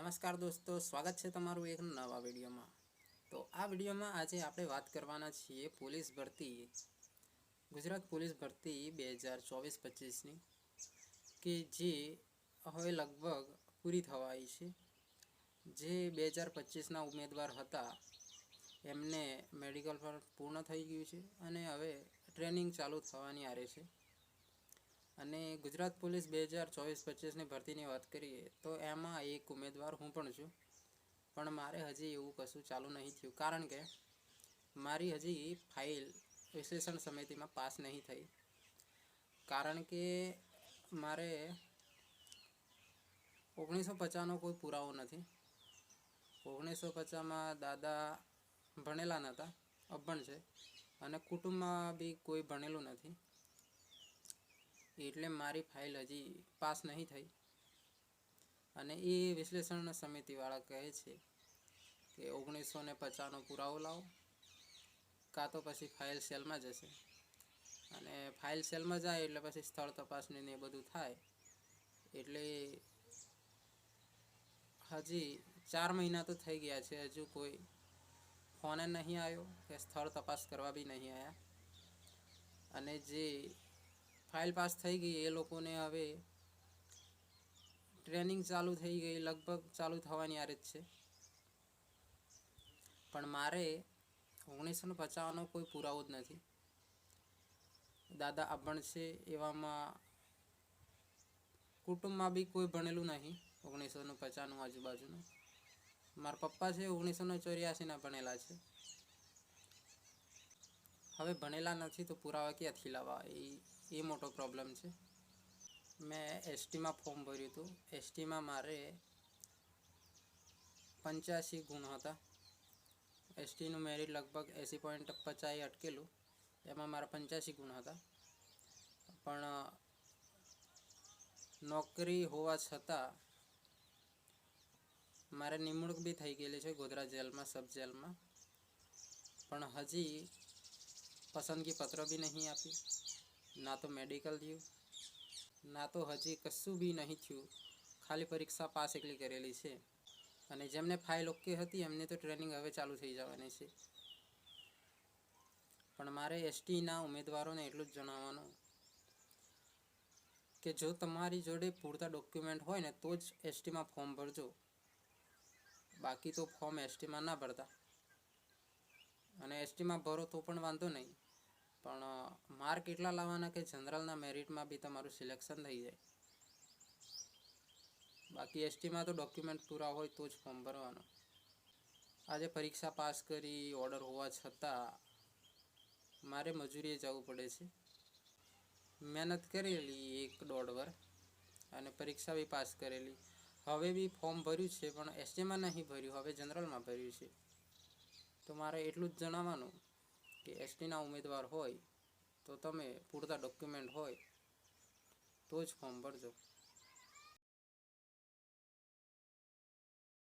नमस्कार दोस्तों, स्वागत है तमारू एक नवा वीडियो में। तो आ वीडियो में आज आप बात करवाना छीए पुलिस भर्ती, गुजरात पुलिस भर्ती 2024-25 के जे हवे लगभग पूरी थवा आई है। जे 2025 उम्मीदवार हता एमने मेडिकल पर पूर्ण थई गयुं छे अने हवे ट्रेनिंग चालू थवानी आरे छे। અને ગુજરાત પોલીસ 2024-25ની ભરતીની વાત કરીએ તો એમાં એક ઉમેદવાર હું પણ છું, પણ મારે હજી એવું કશું ચાલુ નહીં થયું, કારણ કે મારી હજી ફાઇલ વિશ્લેષણ સમિતિમાં પાસ નહીં થઈ। કારણ કે મારે 1950નો કોઈ પુરાવો નથી। 1950માં દાદા ભણેલા નહોતા, અભણ છે, અને કુટુંબમાં બી કોઈ ભણેલું નથી, એટલે મારી ફાઇલ હજી પાસ નહીં થઈ। અને એ વિશ્લેષણ સમિતિવાળા કહે છે કે 1950નો પુરાવો લાવો, કાં તો પછી ફાઇલ સેલમાં જશે, અને ફાઇલ સેલમાં જાય એટલે પછી સ્થળ તપાસણી ને એ બધું થાય, એટલે હજી 4 મહિના તો થઈ ગયા છે, હજુ કોઈ ફોન નહીં આવ્યો કે સ્થળ તપાસ કરવા બી નહીં આવ્યા। અને જે फाइल पास थी गई ए लोकोने हवे ट्रेनिंग चालू थी गई, लगभग चालू थवानी आरे ज छे, पण मारे 1950नो कोई पुरावो ज नथी। दादा अभण छे एवामां कुटुंबमां बी कोई भणेलुं नहीं। 1950 आजुबाजुनु मारा पप्पा छे 1984 भणेला छे। हवे भणेला नहीं तो पुरावा क्यांथी लावा, ए मोटो प्रॉब्लम है। मैं एसटी में फॉर्म भर्यु हतुं। एसटी में मारे 85 गुण था। एसटी नु मेरिट लगभग 80.50 अटकेलू, एमां मारा 85 गुण था। पण नौकरी होवा छतां मारे निमणूक भी थई गेली छे गोधरा जेल में, सब जेल में, पण हजी पसंदगी पत्र भी नहीं आपी, ना तो मेडिकल थयुं, ना तो हजी कशुं भी नहीं थयुं। खाली परीक्षा पास एकली करेली छे। अने जेमने फाइल ओके हती एमने तो ट्रेनिंग हवे चालू थई जवानी छे। पण मारे एसटी ना उम्मीदवारोने एटलुं ज जणाववानुं के जो तमारी जोड़े पूरता डॉक्यूमेंट होय ने तो ज एसटी में फॉर्म भरजो, बाकी तो फॉर्म एसटी में ना भरता। अने एसटी में भरो तो पण वांधो नहीं, पण मार्क एटला लाववाना के जनरल मेरिट में भी तमारुं सिलेक्शन थई जाय। बाकी एसटी में तो डॉक्यूमेंट पूरा होय तो ज फॉर्म भरवानुं। आज परीक्षा पास करी ऑर्डर होवा छतां मारे मजूरीए जवुं पड़े छे। मेहनत करेली 1-1.5 वर्ष अने परीक्षा भी पास करेली। हवे भी फॉर्म भर्यु छे पण एसटी में नहीं भर्यु, हवे जनरल में भर्यु छे। तो मारे एटलुं ज जणाववानुं के एसटी ना उम्मीदवार होय तो तमे पूरता डॉक्यूमेंट होय तो ज फॉर्म भरजो।